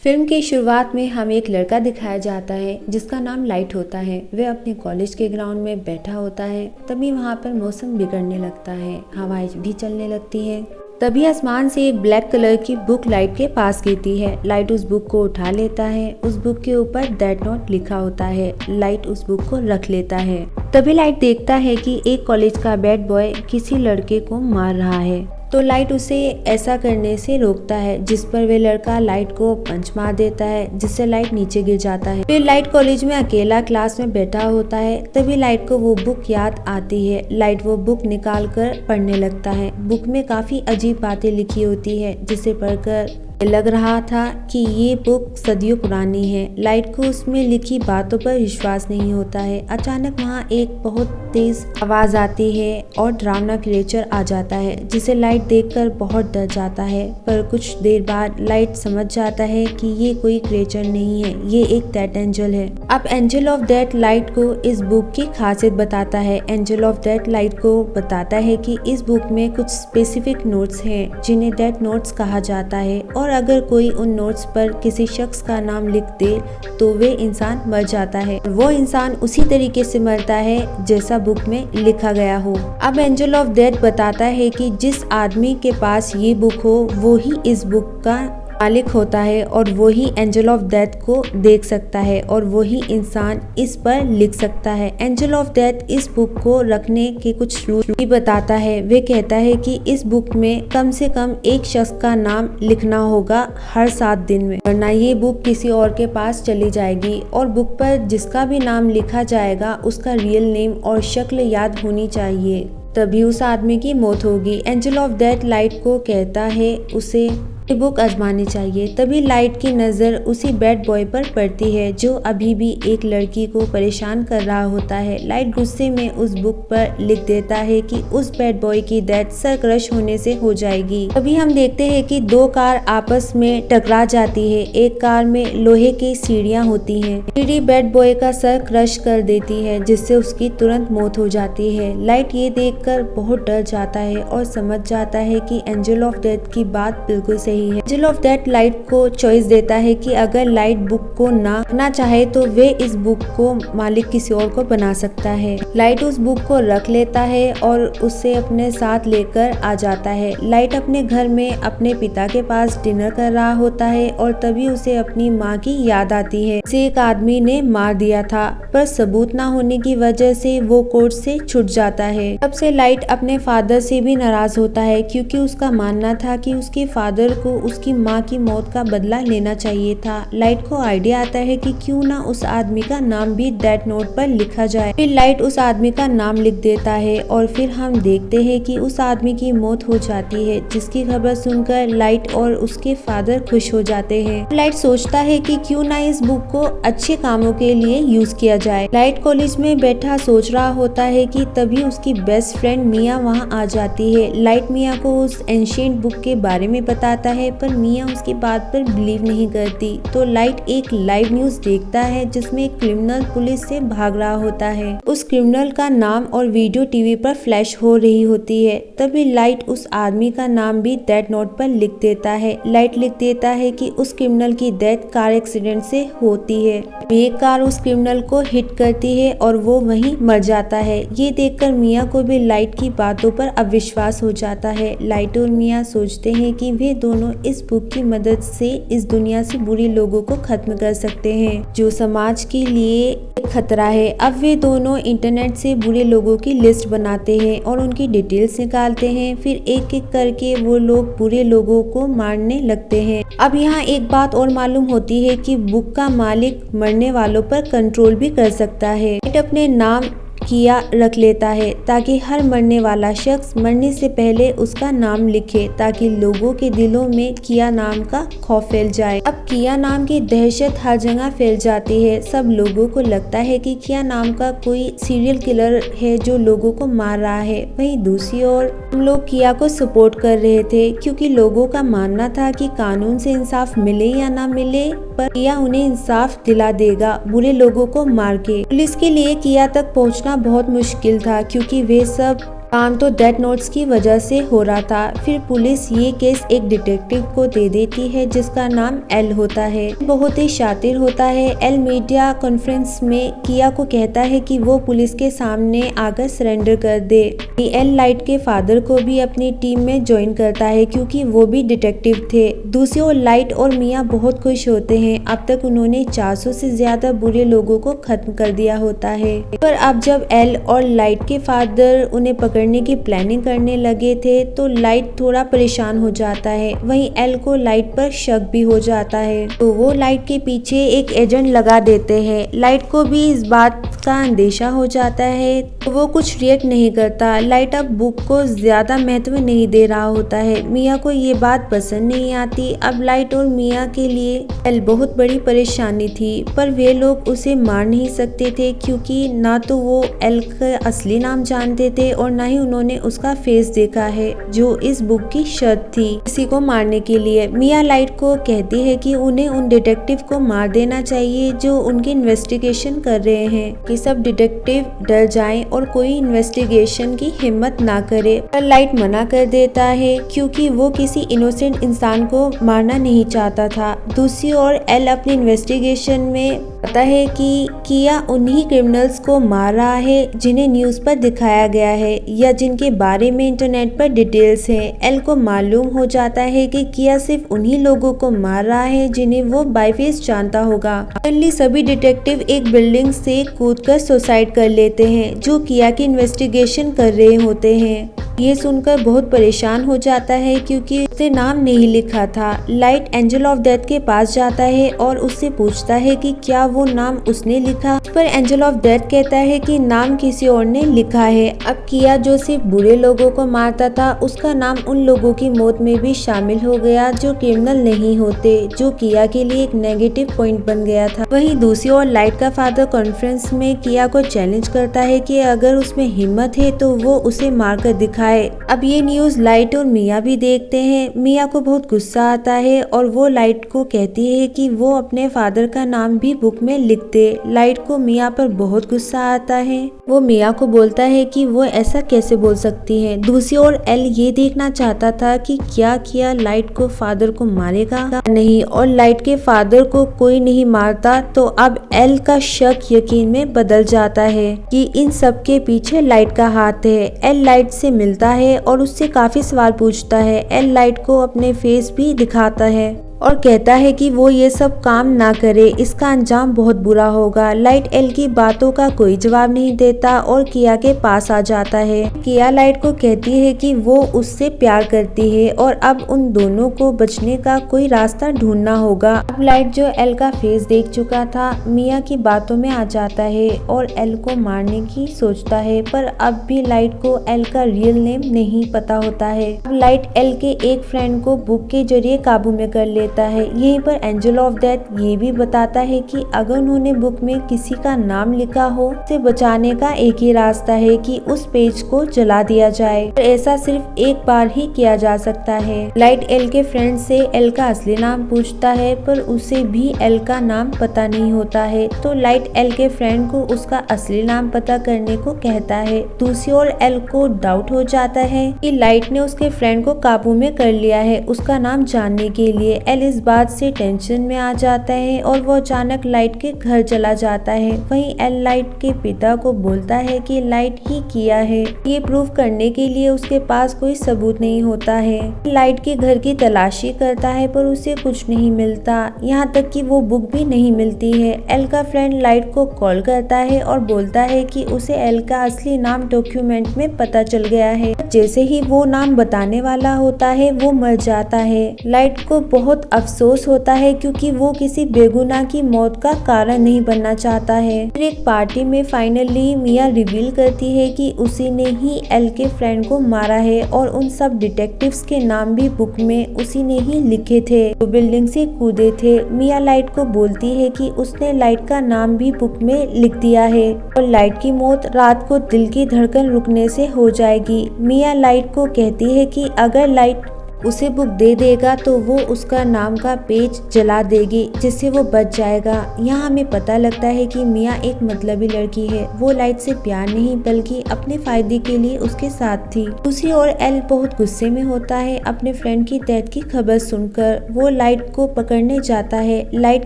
Film की शुरुआत में हमें एक लड़का दिखाया जाता है जिसका नाम लाइट होता है। वह अपने कॉलेज के ग्राउंड में बैठा होता है। तभी वहाँ पर मौसम बिगड़ने लगता है, हवाएं भी चलने लगती हैं। तभी आसमान से एक ब्लैक कलर की बुक लाइट के पास गिरती है। लाइट उस बुक को उठा लेता है। उस बुक के ऊपर दैट नोट लिखा होता है। लाइट उस बुक को रख लेता है। तभी लाइट देखता है कि एक कॉलेज का बैड बॉय किसी लड़के को मार रहा है। तो लाइट उसे ऐसा करने से रोकता है, जिस पर वे लड़का लाइट को पंच मार देता है, जिससे लाइट नीचे गिर जाता है। फिर लाइट कॉलेज में अकेला क्लास में बैठा होता है। तभी लाइट को वो बुक याद आती है। लाइट वो बुक निकाल कर पढ़ने लगता है। बुक में काफी अजीब बातें लिखी होती है, जिसे पढ़कर लग रहा था कि ये बुक सदियों पुरानी है। लाइट को उसमें लिखी बातों पर विश्वास नहीं होता है। अचानक वहाँ एक बहुत तेज आवाज आती है और डरावना क्रिएचर आ जाता है, जिसे लाइट देखकर बहुत डर जाता है। पर कुछ देर बाद लाइट समझ जाता है कि ये कोई क्रिएचर नहीं है, ये एक डेथ एंजल है। अब एंजल ऑफ डेथ लाइट को इस बुक की खासियत बताता है। एंजल ऑफ डेथ लाइट को बताता है कि इस बुक में कुछ स्पेसिफिक नोट्स हैं, जिन्हें डेथ नोट्स कहा जाता है, और अगर कोई उन नोट्स पर किसी शख्स का नाम लिख दे तो वे इंसान मर जाता है। वो इंसान उसी तरीके से मरता है जैसा बुक में लिखा गया हो। अब एंजल ऑफ डेथ बताता है कि जिस आदमी के पास ये बुक हो वो ही इस बुक का मालिक होता है, और वही एंजल ऑफ डेथ को देख सकता है, और वही इंसान इस पर लिख सकता है। एंजल ऑफ डेथ इस बुक को रखने के कुछ रूल भी बताता है। वे कहता है कि इस बुक में कम से कम एक शख्स का नाम लिखना होगा हर 7 दिन में, वरना ये बुक किसी और के पास चली जाएगी। और बुक पर जिसका भी नाम लिखा जाएगा उसका रियल नेम और शक्ल याद होनी चाहिए, तभी उस आदमी की मौत होगी। एंजल ऑफ डेथ लाइट को कहता है उसे ये बुक आजमानी चाहिए। तभी लाइट की नज़र उसी बैड बॉय पर पड़ती है, जो अभी भी एक लड़की को परेशान कर रहा होता है। लाइट गुस्से में उस बुक पर लिख देता है कि उस बैड बॉय की डेथ सर क्रश होने से हो जाएगी। तभी हम देखते हैं कि 2 कार आपस में टकरा जाती है। एक कार में लोहे की सीढ़ियाँ होती हैं। सीढ़ी बैड बॉय का सर क्रश कर देती है, जिससे उसकी तुरंत मौत हो जाती है। लाइट ये देखकर बहुत डर जाता है और समझ जाता है कि एंजल ऑफ डेथ की बात बिल्कुल सही है। एंजल ऑफ डेथ लाइट को चॉइस देता है कि अगर लाइट बुक को ना रखना चाहे तो वे इस बुक को मालिक किसी और को बना सकता है। लाइट उस बुक को रख लेता है और उसे अपने साथ लेकर आ जाता है। लाइट अपने घर में अपने पिता के पास डिनर कर रहा होता है, और तभी उसे अपनी माँ की याद आती है, जिसे एक आदमी ने मार दिया था, पर सबूत ना होने की वजह से वो कोर्ट से छूट जाता है। तब से लाइट अपने फादर से भी नाराज होता है, क्योंकि उसका मानना था कि उसके फादर को उसकी माँ की मौत का बदला लेना चाहिए था। लाइट को आइडिया आता है कि क्यों ना उस आदमी का नाम भी डेथ नोट पर लिखा जाए। फिर लाइट उस आदमी का नाम लिख देता है, और फिर हम देखते हैं कि उस आदमी की मौत हो जाती है, जिसकी खबर सुनकर लाइट और उसके फादर खुश हो जाते हैं। लाइट सोचता है कि क्यों ना इस बुक को अच्छे कामों के लिए यूज किया जाए। लाइट कॉलेज में बैठा सोच रहा होता है कि तभी उसकी बेस्ट फ्रेंड मिया वहाँ आ जाती है। लाइट मिया को उस एंशिएंट बुक के बारे में बताता है, पर मिया उसकी बात पर बिलीव नहीं करती। तो लाइट एक लाइव न्यूज देखता है, जिसमें एक क्रिमिनल पुलिस से भाग रहा होता है। उस क्रिमिनल का नाम और वीडियो टीवी पर फ्लैश हो रही होती है। तभी लाइट उस आदमी का नाम भी डेथ नोट पर लिख देता है। लाइट लिख देता है कि उस क्रिमिनल की डेथ कार एक्सीडेंट से होती है। एक कार उस क्रिमिनल को हिट करती है और वो वहीं मर जाता है। ये देखकर मिया को भी लाइट की बातों पर अविश्वास हो जाता है। लाइट और मिया सोचते हैं कि वे दोनों इस बुक की मदद से इस दुनिया से बुरे लोगों को खत्म कर सकते हैं, जो समाज के लिए एक खतरा है। अब वे दोनों इंटरनेट से बुरे लोगों की लिस्ट बनाते हैं और उनकी डिटेल्स निकालते हैं। फिर एक एक करके वो लोग बुरे लोगों को मारने लगते हैं। अब यहाँ एक बात और मालूम होती है कि बुक का मालिक मरने वालों पर कंट्रोल भी कर सकता है। लाइट अपने नाम किया रख लेता है, ताकि हर मरने वाला शख्स मरने से पहले उसका नाम लिखे, ताकि लोगों के दिलों में किया नाम का खौफ फैल जाए। अब किया नाम की दहशत हर जगह फैल जाती है। सब लोगों को लगता है कि किया नाम का कोई सीरियल किलर है जो लोगों को मार रहा है। वहीं दूसरी ओर हम लोग किया को सपोर्ट कर रहे थे, क्योंकि लोगों का मानना था कि कानून से इंसाफ मिले या ना मिले, पर किया उन्हें इंसाफ दिला देगा बुरे लोगों को मार के। पुलिस के लिए किया तक पहुंचना बहुत मुश्किल था, क्योंकि वे सब काम तो डेथ नोट्स की वजह से हो रहा था। फिर पुलिस ये केस एक डिटेक्टिव को दे देती है जिसका नाम एल होता है। बहुत ही शातिर होता है। एल मीडिया कॉन्फ्रेंस में किया को कहता है कि वो पुलिस के सामने आकर सरेंडर कर दे। एल लाइट के फादर को भी अपनी टीम में ज्वाइन करता है क्योंकि वो भी डिटेक्टिव थे। दूसरी ओर लाइट और मिया बहुत खुश होते हैं। अब तक उन्होंने 400 से ज्यादा बुरे लोगों को खत्म कर दिया होता है। पर अब जब एल और लाइट के फादर उन्हें पकड़ने की प्लानिंग करने लगे थे तो लाइट थोड़ा परेशान हो जाता है। वहीं एल को लाइट पर शक भी हो जाता है तो वो लाइट के पीछे एक एजेंट लगा देते हैं। लाइट को भी इस बात का अंदेशा हो जाता है तो वो कुछ रिएक्ट नहीं करता। लाइट अब बुक को ज्यादा महत्व नहीं दे रहा होता है। मिया को ये बात पसंद नहीं आती। अब लाइट और मिया के लिए एल बहुत बड़ी परेशानी थी पर वे लोग उसे मार नहीं सकते थे क्योंकि ना तो वो एल का असली नाम जानते थे और ना ही उन्होंने उसका फेस देखा है जो इस बुक की शर्त थी किसी को मारने के लिए। मिया लाइट को कहती है कि उन्हें उन डिटेक्टिव को मार देना चाहिए जो उनकी इन्वेस्टिगेशन कर रहे हैं कि सब डिटेक्टिव डर जाएं और कोई इन्वेस्टिगेशन की हिम्मत ना करे। पर लाइट मना कर देता है क्योंकि वो किसी इनोसेंट इंसान को मारना नहीं चाहता था। दूसरी ओर एल अपनी इन्वेस्टिगेशन में पता है कि किया उन्हीं क्रिमिनल्स को मार रहा है जिन्हें न्यूज पर दिखाया गया है या जिनके बारे में इंटरनेट पर डिटेल्स हैं। एल को मालूम हो जाता है कि किया सिर्फ उन्हीं लोगों को मार रहा है जिन्हें वो बाय फेस जानता होगा। फाइनली सभी डिटेक्टिव एक बिल्डिंग से कूदकर सुसाइड कर लेते हैं जो किया की इन्वेस्टिगेशन कर रहे होते हैं। ये सुनकर बहुत परेशान हो जाता है क्योंकि उसने नाम नहीं लिखा था। लाइट एंजल ऑफ डेथ के पास जाता है और उससे पूछता है कि क्या वो नाम उसने लिखा। पर एंजल ऑफ डेथ कहता है कि नाम किसी और ने लिखा है। अब किया जो सिर्फ बुरे लोगों को मारता था उसका नाम उन लोगों की मौत में भी शामिल हो गया जो क्रिमिनल नहीं होते, जो किया के लिए एक नेगेटिव पॉइंट बन गया था। वहीं दूसरी ओर लाइट का फादर कॉन्फ्रेंस में किया को चैलेंज करता है कि अगर उसमें हिम्मत है तो वो उसे मारकर दिखाए। अब ये न्यूज लाइट और मिया भी देखते हैं। मिया को बहुत गुस्सा आता है और वो लाइट को कहती है कि वो अपने फादर का नाम भी बुक में लिख दे। लाइट को मिया पर बहुत गुस्सा आता है। वो मिया को बोलता है कि वो ऐसा कैसे बोल सकती है। दूसरी ओर एल ये देखना चाहता था कि क्या किया लाइट को फादर को मारेगा नहीं, और लाइट के फादर को कोई नहीं मारता तो अब एल का शक यकीन में बदल जाता है कि इन सब के पीछे लाइट का हाथ है। एल लाइट से मिलता है और उससे काफी सवाल पूछता है। एल लाइट को अपने फेस भी दिखाता है और कहता है कि वो ये सब काम ना करे, इसका अंजाम बहुत बुरा होगा। लाइट एल की बातों का कोई जवाब नहीं देता और किया के पास आ जाता है। किया लाइट को कहती है कि वो उससे प्यार करती है और अब उन दोनों को बचने का कोई रास्ता ढूंढना होगा। अब लाइट जो एल का फेस देख चुका था मिया की बातों में आ जाता है और एल को मारने की सोचता है, पर अब भी लाइट को एल का रियल नेम नहीं पता होता है। अब लाइट एल के एक फ्रेंड को बुक के जरिए काबू में कर लेता है। यहीं पर एंजल ऑफ डेथ ये भी बताता है कि अगर उन्होंने बुक में किसी का नाम लिखा हो उसे बचाने का एक ही रास्ता है कि उस पेज को जला दिया जाए। और ऐसा सिर्फ एक बार ही किया जा सकता है। लाइट एल के फ्रेंड से एल का असली नाम पूछता है पर उसे भी एल का नाम पता नहीं होता है, तो लाइट एल के फ्रेंड को उसका असली नाम पता करने को कहता है। दूसरी ओर एल को डाउट हो जाता है कि लाइट ने उसके फ्रेंड को काबू में कर लिया है उसका नाम जानने के लिए। एल इस बात से टेंशन में आ जाता है और वो अचानक लाइट के घर चला जाता है। वहीं एल लाइट के पिता को बोलता है कि लाइट ही किया है। ये प्रूव करने के लिए उसके पास कोई सबूत नहीं होता है। लाइट के घर की तलाशी करता है पर उसे कुछ नहीं मिलता, यहाँ तक कि वो बुक भी नहीं मिलती है। एल का फ्रेंड लाइट को कॉल करता है और बोलता है कि उसे एल का असली नाम डॉक्यूमेंट में पता चल गया है। जैसे ही वो नाम बताने वाला होता है वो मर जाता है। लाइट को बहुत अफसोस होता है क्योंकि वो किसी बेगुनाह की मौत का कारण नहीं बनना चाहता है। फिर एक पार्टी में फाइनली मिया रिवील करती है कि उसी ने ही एल के फ्रेंड को मारा है और उन सब डिटेक्टिव्स के नाम भी बुक में उसी ने ही लिखे थे जो बिल्डिंग से कूदे थे। मिया लाइट को बोलती है कि उसने लाइट का नाम भी बुक में लिख दिया है और लाइट की मौत रात को दिल की धड़कन रुकने से हो जाएगी। मिया लाइट को कहती है कि अगर लाइट उसे बुक दे देगा तो वो उसका नाम का पेज जला देगी, जिससे वो बच जाएगा। यहाँ हमें पता लगता है कि मिया एक मतलबी लड़की है। वो लाइट से प्यार नहीं बल्कि अपने फायदे के लिए उसके साथ थी। दूसरी ओर एल बहुत गुस्से में होता है अपने फ्रेंड की डेथ की खबर सुनकर। वो लाइट को पकड़ने जाता है। लाइट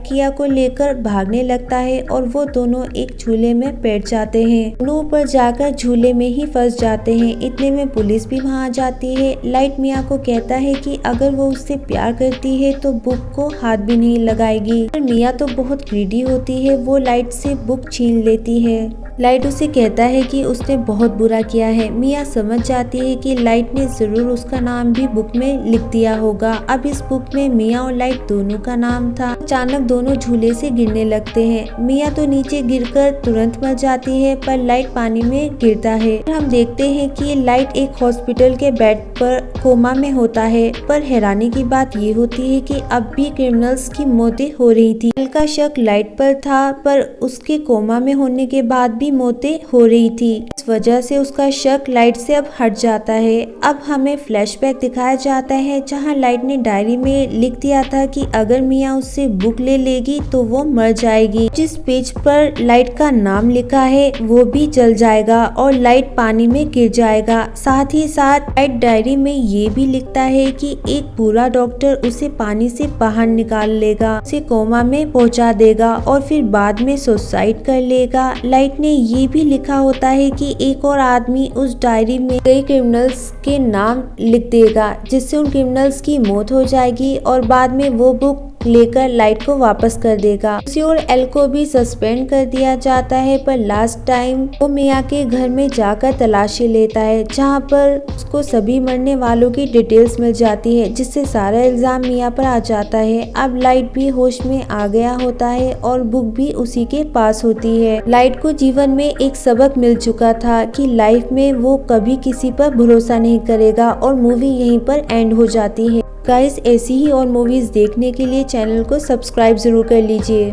किया को लेकर भागने लगता है और वो दोनों एक झूले में बैठ जाते हैं। दोनों ऊपर जाकर झूले में ही फंस जाते हैं। इतने में पुलिस भी वहाँ आ जाती है। लाइट मिया को कहता है कि अगर वो उससे प्यार करती है तो बुक को हाथ भी नहीं लगाएगी। पर मिया तो बहुत ग्रीडी होती है, वो लाइट से बुक छीन लेती है। लाइट उसे कहता है कि उसने बहुत बुरा किया है। मिया समझ जाती है कि लाइट ने जरूर उसका नाम भी बुक में लिख दिया होगा। अब इस बुक में मिया और लाइट दोनों का नाम था। अचानक दोनों झूले से गिरने लगते हैं। मिया तो नीचे गिरकर तुरंत मर जाती है, पर लाइट पानी में गिरता है। हम देखते हैं कि लाइट एक हॉस्पिटल के बेड पर कोमा में होता है। पर हैरानी की बात ये होती है कि अब भी क्रिमिनल्स की मौतें हो रही थी। एल का शक लाइट पर था, पर उसके कोमा में होने के बाद भी मौतें हो रही थी। इस वजह से उसका शक लाइट से अब हट जाता है। अब हमें फ्लैशबैक दिखाया जाता है जहां लाइट ने डायरी में लिख दिया था कि अगर मिया उससे बुक ले लेगी तो वो मर जाएगी। जिस पेज पर लाइट का नाम लिखा है वो भी जल जाएगा और लाइट पानी में गिर जाएगा। साथ ही साथ लाइट डायरी में ये भी लिखता है कि एक पूरा डॉक्टर उसे पानी से बाहर निकाल लेगा, उसे कोमा में पहुंचा देगा और फिर बाद में सुसाइड कर लेगा। लाइट ने ये भी लिखा होता है कि एक और आदमी उस डायरी में कई क्रिमिनल्स के नाम लिख देगा, जिससे उन क्रिमिनल्स की मौत हो जाएगी और बाद में वो बुक लेकर लाइट को वापस कर देगा। दूसरी ओर एल को भी सस्पेंड कर दिया जाता है, पर लास्ट टाइम वो मिया के घर में जाकर तलाशी लेता है, जहां पर उसको सभी मरने वालों की डिटेल्स मिल जाती है, जिससे सारा इल्जाम मिया पर आ जाता है। अब लाइट भी होश में आ गया होता है और बुक भी उसी के पास होती है। लाइट को जीवन में एक सबक मिल चुका था कि लाइफ में वो कभी किसी पर भरोसा नहीं करेगा और मूवी यहीं पर एंड हो जाती है। गाइस, ऐसी ही और मूवीज देखने के लिए चैनल को सब्सक्राइब जरूर कर लीजिए।